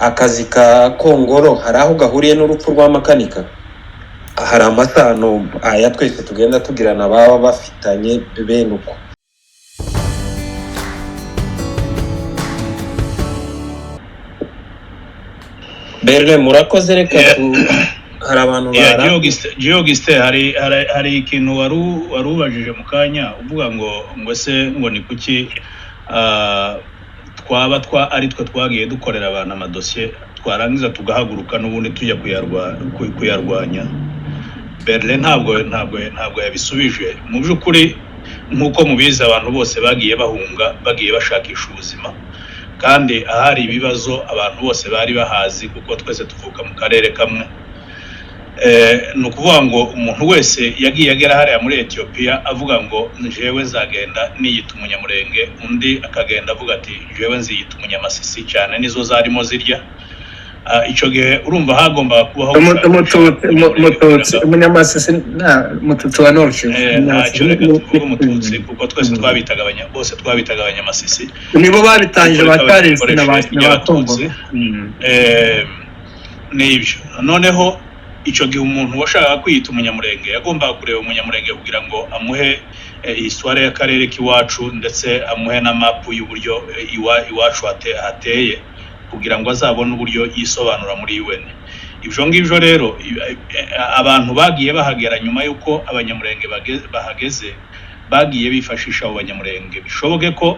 akazi ka Kongolo hari aho gahuriye n'urupfu rwa makanika? Hari amasano aya twese tugenda tugirana baba bafitanye bene uko. Berle murakoze reka hari abantu bara Geogiste hari ikintu warubajije mu kanya uvuga ngo se ngo ni kuki twaba ari twe twagiye dukorera abantu amadosiye twarangiza tugahaguruka n'ubundi tujya kuyarwanya. Berle ntabwo yabisubije mu by'ukuri nkuko mubizi abantu bose bagiye bahunga bagiye bashakisha ubuzima kandi ahari ibibazo abantu bose bari bahazi kuko twese tuvuka mu karere kamwe. No kuvuga ngo umuntu wese yagiye agera hariya muri Ethiopia avuga ngo njewe nzagenda niyita umunyamurenge, undi akagenda avuga ati njewe nziyita umunyamasisi cyane nizo zarimo zirya. Ico gihe urumva hagomba kubaho umunyamasisi mututsi wa North umututsi kuko twese twabitaga bose twabitaga abanyamasisi nibo babitangije batarese n'abatutsi. N'ibyo noneho ico gihe umuntu washaka kwiyita umunyamurenge yagomba kureba umunyamurenge kugira ngo amuhe histoire y'akarere k'iwacu ndetse amuhe na map y'uburyo iwacu hateye kugira ngo azabone uburyo yisobanura muri UN. Ibyo ngibyo rero abantu bagiye bahagera nyuma yuko abanyamurenge bahageze bagiye bifashisha abo banyamurenge. Bishoboke ko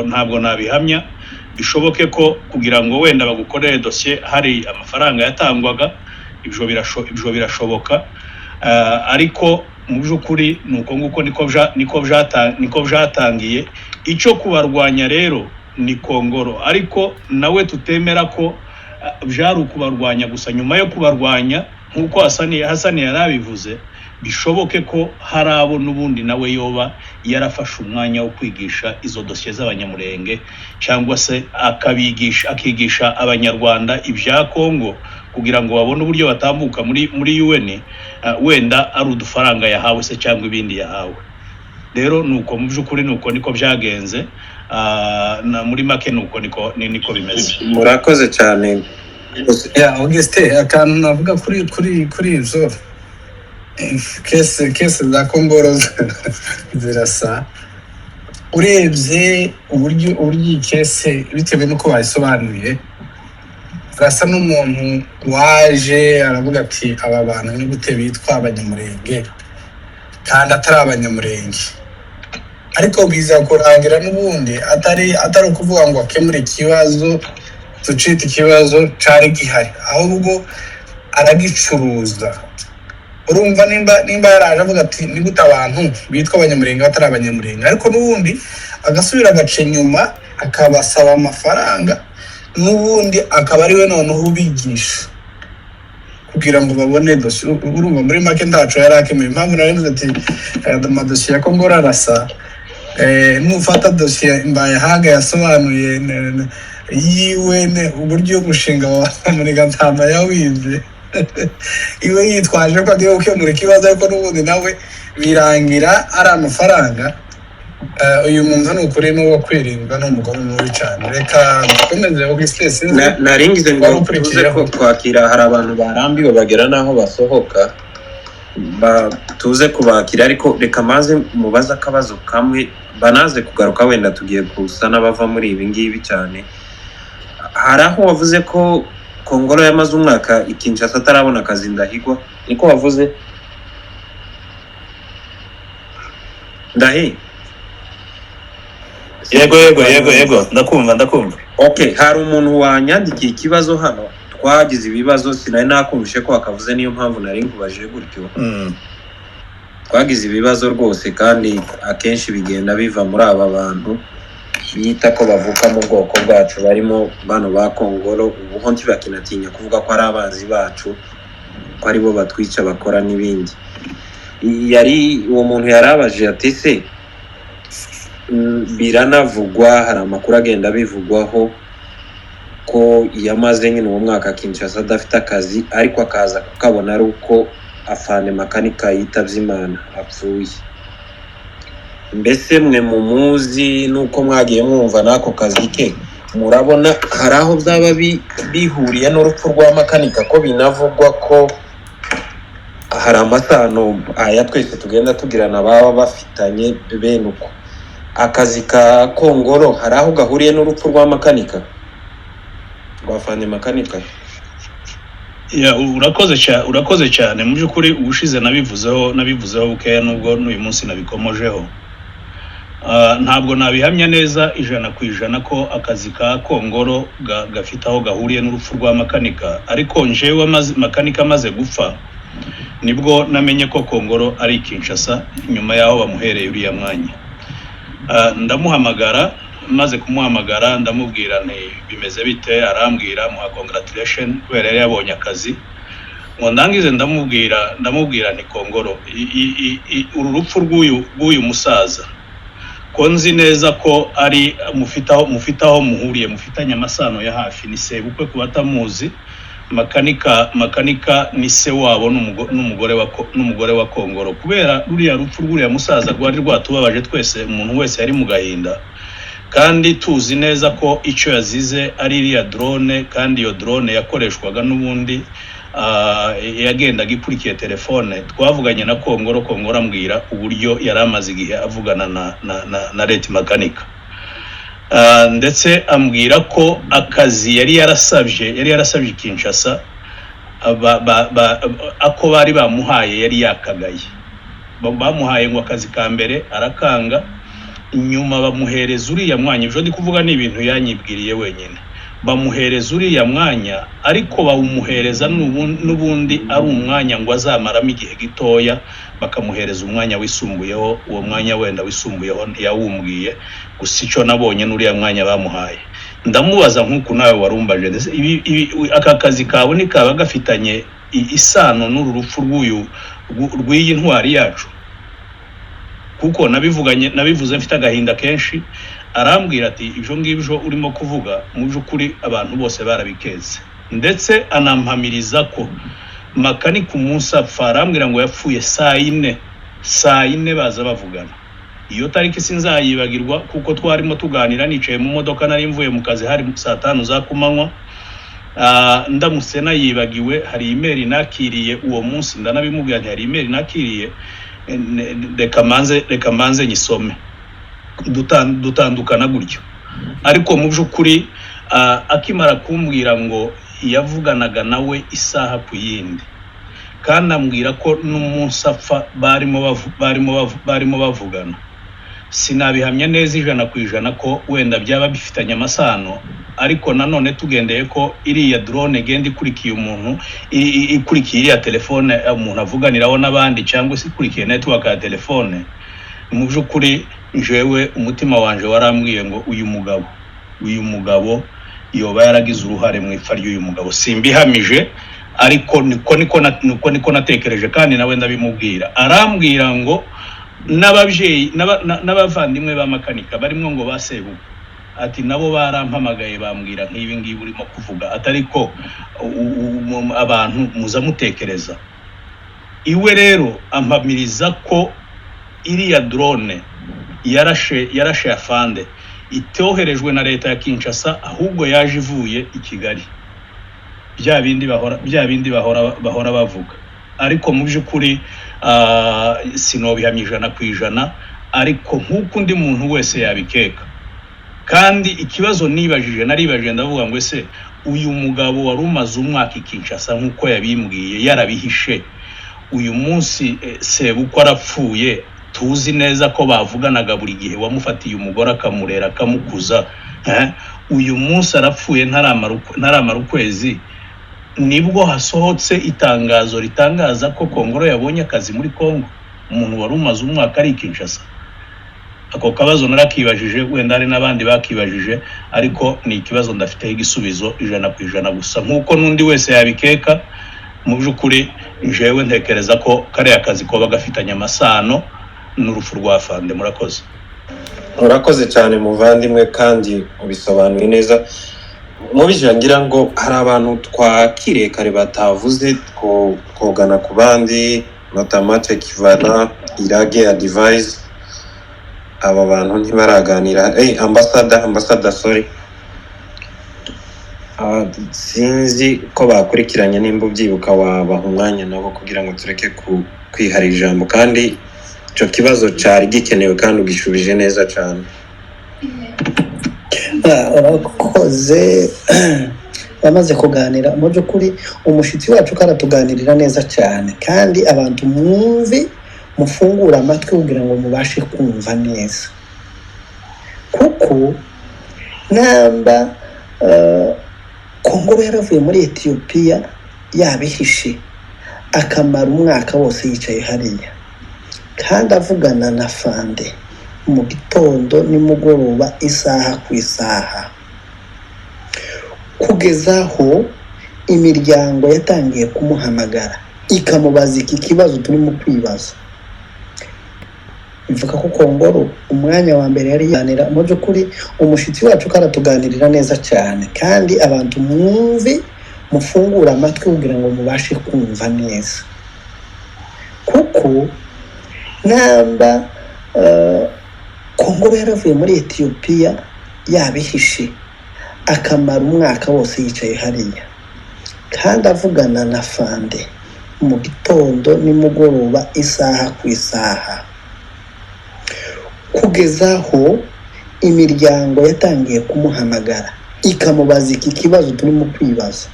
ntabwo nabihamya, bishoboke ko kugira ngo wenda bagukorere dossier hari amafaranga yatangwaga, ibyo birashoboka, ariko mu by'ukuri nuko nguko niko byatangiye. Icyo kubarwanya rero ni Kongolo, ariko nawe tutemera ko byari ukubarwanya gusa. Nyuma yo kubarwanya nkuko Hasani yarabivuze, bishoboke ko hari abo n'ubundi nawe yoba yarafashe umwanya wo kwigisha izo dosiye z'abanyamurenge cyangwa se akigisha abanyarwanda ibya Kongo kugira ngo babone uburyo batambuka muri UN, wenda ari udufaranga yahawe se cyangwa ibindi yahawe. Rero nuko mu by'ukuri nuko niko byagenze, na muri make nuko niko bimeze. Murakoze cyane. Auguste, akantu navuga kuri izo kese za Kongolo zirasa, urebye uburyo kese bitewe nuko bayisobanuye zirasa n'umuntu waje aravuga ati aba bantu ni gute bitwa abanyamurenge kandi atari abanyamurenge, ariko biza kurangira n'ubundi atari ukuvuga ngo akemure ikibazo tucita ikibazo cari gihari, ahubwo aragicuruza. Urumva nimba yaraje avuga ati ni gute abantu bitwa abanyamurenge batari abanyamurenge, ariko n'ubundi agasubira agace nyuma akabasaba amafaranga, n'ubundi akaba ariwe noneho ubigisha kugira ngo babone dosiye. Urumva muri make ndacu yarakemuye. Impamvu narivuze ati amadosiye ya Kongolo arasa, nufata dosiye imbaye haga yasobanuye yiwe uburyo umushinga wa Murega Ntama yawize iwe yitwaje ko agiye gukemura ikibazo, ariko n'ubundi nawe birangira ari amafaranga. Uyu muntu ni ukuri n'uwo kwirindwa n'umugome mubi cyane. Reka dukomeze Auguste sinzi naringize ngo tuze ko twakira, hari abantu barambiwe bagera naho basohoka tuze kubakira, ariko reka maze mubaza akabazo kamwe banaze kugaruka, wenda tugiye kusa n'abava muri ibi ngibi cyane. Hari aho wavuze ko Kongolo yamaze umwaka Kinshasa atarabona akazi Ndahigwa, niko wavuze? Ndahi Yego ndakumva. Okay, hari umuntu wanyandikiye ikibazo hano, twagize ibibazo sinari nakumvishe ko akavuze, niyo mpamvu nari nkubajije gutyo. Twagize ibibazo rwose, kandi akenshi bigenda biva muri aba bantu bita ko bavuka mu bwoko bwacu barimo bano ba Kongolo. Ubu ntibakinatinya kuvuga ko ari abanzi bacu, ko ari bo batwica bakora n'ibindi. Uwo muntu yarabaje ati se biranavugwa, hari amakuru agenda bivugwaho ko yamaze nyine uwo mwaka Kinshasa adafite akazi, ariko akaza kukabona ari uko afande makanika yitavye Imana apfuye. Mbese mwe mumuzi nuko mwagiye mwumva nako kazi ke murabona hari aho byaba bihuriye n'urupfu rwa makanika ko binavugwa ko hari amasano aya twese tugenda tugirana baba bafitanye bene uko akazi ka Kongoro hari aho gahuriye n'urupfu rwa makanika rwafanye makanika. Ya urakoze cyane mu byukuri ubushize nabivuzeho bukeya nubwo n'uyu munsi nabikomojeho. Ntabwo nabihamya neza 100% ko akazi ka Kongoro gafite aho gahuriye n'urupfu rwa makanika, ariko njewe makanika maze gupfa nibwo namenye ko Kongoro ari Kinshasa nyuma yaho bamuhereye uriya mwanya. Ndamuhamagara, maze kumuhamagara ndamubwira nti bimeze bite, arambwira muha congratulation kubera yari yabonye akazi. Ngo ndangize ndamubwira ni Kongoro uru rupfu rw'uyu musaza ko nzi neza ko ari mufitaho muhuriye, mufitanye amasano ya hafi, ni sebukwe kubatamuzi. Makanika ni se wabo n'umugore wa Kongoro, kubera ruriya rupfu rw'uriya musaza rwari rwatubabaje twese, umuntu wese yari mu gahinda, kandi tuzi neza ko icyo yazize ari iriya drone, kandi iyo drone yakoreshwaga n'ubundi yagendaga ikurikiye telefone. Twavuganye na Kongoro ambwira uburyo yari amaze igihe avugana na Leti Makanika, ndetse ambwira ko akazi yari yarasabye Kinshasa ako bari bamuhaye yari yakagaye. Bamuhaye ngo akazi ka mbere arakanga, nyuma bamuhereza uriya mwanya. Ibyo ndi kuvuga ni ibintu yanyibwiriye wenyine. Bamuhereza uriya mwanya, ariko bawumuhereza n'ubundi ari umwanya ngo azamaramo igihe gitoya, bakamuhereza umwanya wisumbuyeho. Uwo mwanya wenda wisumbuyeho ntiyawumbwiye, gusa icyo nabonye n'uriya mwanya bamuhaye. Ndamubaza nk'uko nawe warumbaje, aka kazi kawe ni kaba gafitanye isano n'uru rupfu rw'iyi ntwari yacu? Kuko nabivuze mfite agahinda kenshi. Arambwira ati ibyo ngibyo urimo kuvuga mu by'ukuri abantu bose barabikeze, ndetse anampamiriza ko Makanika umunsi apfa, arambwira ngo yapfuye saa 4 baza bavugana. Iyo tariki sinzayibagirwa kuko twarimo tuganira nicaye mu modoka, nari mvuye mu kazi, hari saa 5 za kumanywa. Ndamutse nayibagiwe, hari email nakiriye uwo munsi, ndanabimubwira nti hari email nakiriye, reka manze nyisome. Dutandukana gutyo. Ariko mu by'ukuri akimara kumbwira ngo yavuganaga nawe isaha ku yindi, kandi ambwira ko n'umunsi apfa barimo bavugana. Sinabihamya neza 100% ko wenda byaba bifitanye amasano, ariko nanone tugendeye ko iriya drone genda ikurikiye umuntu, ikurikiye iriya telefone umuntu avuganiraho n'abandi, cyangwa se ikurikiye network ya telefone, mu by'ukuri njewe umutima wanje warambwiye ngo uyu mugabo yoba yaragize uruhare mu ipfa ry'uyu mugabo. Simbihamije, ariko niko natekereje, kandi nawe ndabimubwira. Arambwira ngo n'ababyeyi n'abavandimwe ba Makanika barimo ngo basebuka, ati nabo barampamagaye bambwira nk'ibi ngibi urimo kuvuga, atari ko abantu muza mutekereza. Iwe rero ampamiriza ko iriya drone yarashe afande itoherejwe na leta ya Kinshasa, ahubwo yaje ivuye i Kigali. Bya bindi bahora bavuga, ariko mu by'ukuri sinobihamya 100%, ariko nk'uko undi muntu wese yabikeka. Kandi ikibazo naribajije ndavuga ngo ese uyu mugabo wari umaze umwaka i Kinshasa nk'uko yabimbwiye yarabihishe, uyu munsi sebukwe arapfuye, tuzi neza ko bavuganaga buri gihe, wamufatiye umugore akamurera akamukuza, uyu munsi arapfuye ntaramara ukwezi, nibwo hasohotse itangazo ritangaza ko Kongoro yabonye akazi muri Kongo, umuntu wari umaze umwaka ari Kinshasa. Ako kabazo narakibajije, wenda hari n'abandi bakibajije, ariko ni ikibazo ndafiteho igisubizo 100% gusa, nk'uko n'undi wese yabikeka. Mu by'ukuri njewe ntekereza ko kare akazi ko bagafitanye amasano n'urupfu rwa Fande. Murakoze cyane muvandimwe, kandi ubisobanuye neza. Mubijangira ngo hari abantu twakire kare batavuze kogana ku bandi, notamment Kivana, Irage advise, aba bantu ntibaraganira. Ambassador sorry, sinzi ko bakurikiranye nimba ubyibuka wabaha umwanya nabo kugira ngo tureke kwihara ijambo kandi icyo kibazo cyari gikenewe kandi ugishubije neza cyane. Urakoze. Bamaze kuganira mu by'ukuri umushitsi wacu karatuganirira neza cyane kandi abantu mwumve mufungura amatwi kugira ngo mubashe kumva neza kuko namba Kongo yaravuye muri Ethiopia yabihishe akamara umwaka wose yicaye hariya kandi avugana na Fande mu gitondo nimugoroba isaha ku isaha kugeza aho imiryango yatangiye kumuhamagara ikamubaza iki kibazo turimo kwibaza. Bivuga ko Kongoro umwanya wa mbere yari yanira mu by'ukuri umushitsi wacu karatuganirira neza cyane kandi abantu mwumve mufungura amatwi kugira ngo mubashe kumva neza kuko namba Kongo yaravuye muri Ethiopia yabihishe akamara umwaka wose yicaye hariya kandi avugana na Fande mu gitondo nimugoroba isaha ku isaha kugeza aho imiryango yatangiye kumuhamagara ikamubaza iki kibazo turimo kwibaza.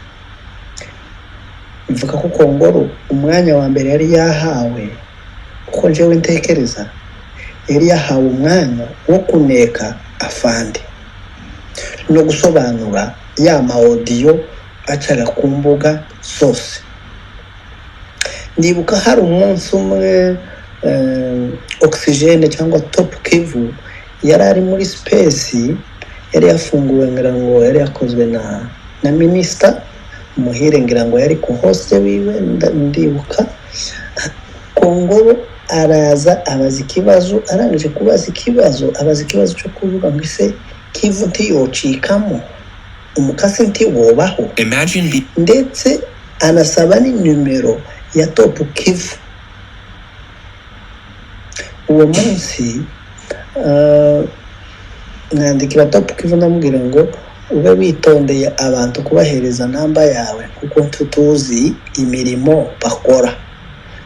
Bivuga ko Kongoro umwanya wa mbere yari yahawe uko jewe ntekereza yari yahawe umwanya wo kuneka Afande no gusobanura ya audio acaga ku mbuga zose. Ndibuka hari umunsi umwe Oxygene cyangwa Top Kivu yari ari muri space yari yafunguwe ngira ngo yari yakozwe na minister Muhire ngira ngo yari ku host wiwe ndibuka Kongo araza abaza ikibazo arangije kubaza ikibazo cyo kuvuga ngo ise Kivu ntiyocikamo umukase ntiwobaho ndetse anasaba ni numero ya Top Kivu. Uwo munsi nandikira Top Kivu ndamubwira ngo ube witondeye abantu kubahereza namba yawe kuko tutuzi imirimo bakora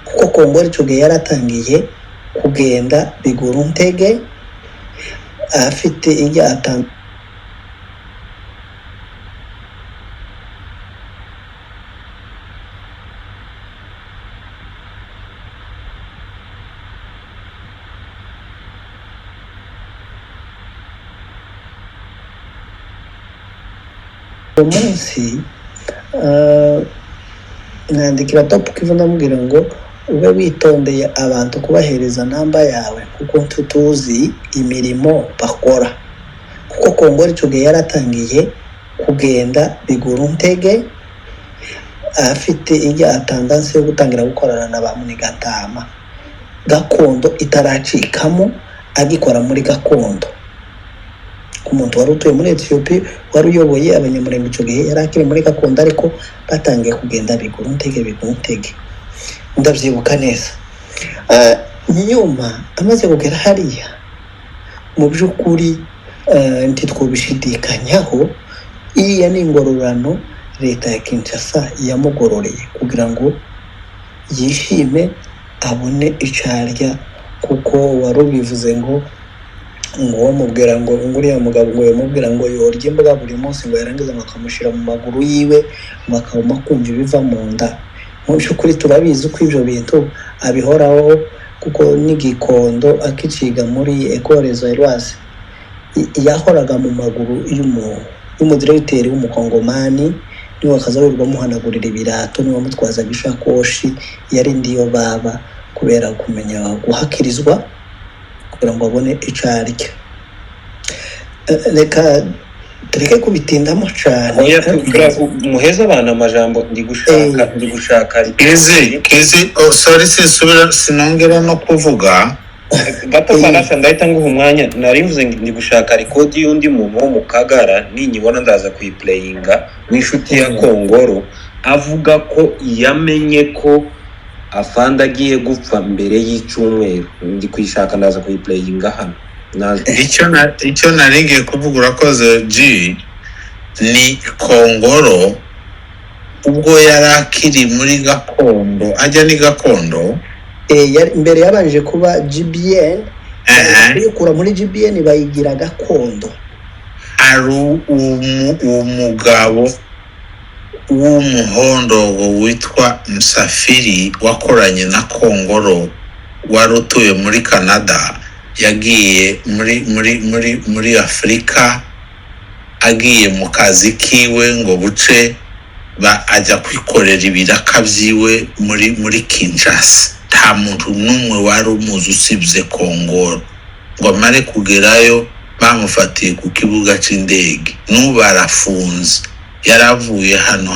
kuko Kongo icyo gihe yaratangiye kugenda bigura untege afite ijya atanga umunsi nandikira Top Kivu ndamubwira ngo ube witondeye abantu kubahereza namba yawe kuko tutuzi imirimo bakora kuko Kongo icyo gihe yaratangiye kugenda bigura untege afite ijya atandanse yo gutangira gukorana na ba Munigatama gakondo itaracikamo agikora muri gakondo ku muntu wari utuye muri Ethiopia wari uyoboye abanyamurenge icyo gihe yari akiri muri gakondo ariko batangiye kugenda bigura untege ndabyibuka neza. Nyuma amaze kugera hariya mu by'ukuri ntitwobishidikanyaho iya ni ingororano leta ya Kinshasa yamugororeye kugira ngo yishime abone icarya kuko wari bivuze ngo mubwira ngo nguriya mugabo ngo yamubwira ngo yorye imboga buri munsi ngo yarangiza bakamushira mu maguru yiwe bakabuma kumva ibiva mu nda. Mu by'ukuri turabizi uko ibyo bintu abihoraho kuko n'igikondo akiciga muri Ecole Zoiroise yahoraga mu maguru y'umudirecteur w'umukongomani niwe akazawirirwa muhanagurira ibirato niwe mutwazaga ishakoshi yari ndiyo baba kubera kumenya guhakirizwa kugira ngo abone icarya. Reka tureke kubitindamo cyane muheza abantu amajambo ndi gushaka Kizi sorry sinongera no kuvuga gato kanasha ndahita nguha umwanya narimvuze ndi gushaka record y'undi muntu wo mu Kagara ninyibona ndaza kuyiplayinga n'inshuti ya Kongoro avuga ko yamenye ko Afande agiye gupfa mbere y'icumweru ndi kwishaka ndaza kuyiplayinga hano icyo naringiye kuvuga urakoze G ni Kongoro ubwo yari akiri muri gakondo, ajya ni gakondo mbere yabanje kuba GBN, kuyikura muri GBN bayigira gakondo. ari umugabo w'umuhondogo witwa Musafiri wakoranye na Kongoro wari utuye muri Canada, yagiye muri Afurika agiye mu kazi kiwe ngo buce ajya kwikorera ibiraka byiwe muri Kinshasa. Nta muntu n'umwe wari umuzi usibye Kongoro, ngo amare kugerayo bamufatiye ku kibuga cy'indege, n'ubu arafunze, yaravuye hano.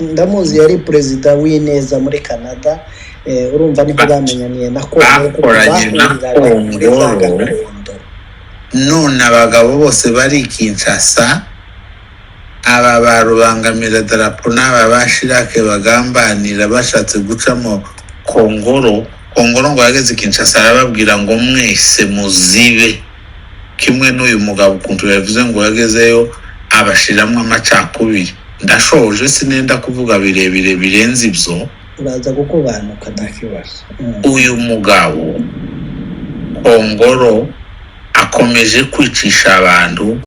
Ndamuzi, yari perezida w'Ineza muri Canada. Urumva niko bamenyaniye na Kongoro, bakoranye na Kongoro. None abagabo bose bari Kinshasa, aba barubangamira darapo n'aba bashirake bagambanira bashatse gucamo Kongoro ngo yageze Kinshasa arababwira ngo mwese muzibe, kimwe n'uyu mugabo ukuntu yavuze ngo yagezeyo abashiramo amacakubiri. Ndashoje sinenda kuvuga birebire birenze ibyo, uraza gukubanuka ntakibazo. Uyu mugabo Kongoro akomeje kwicisha abantu.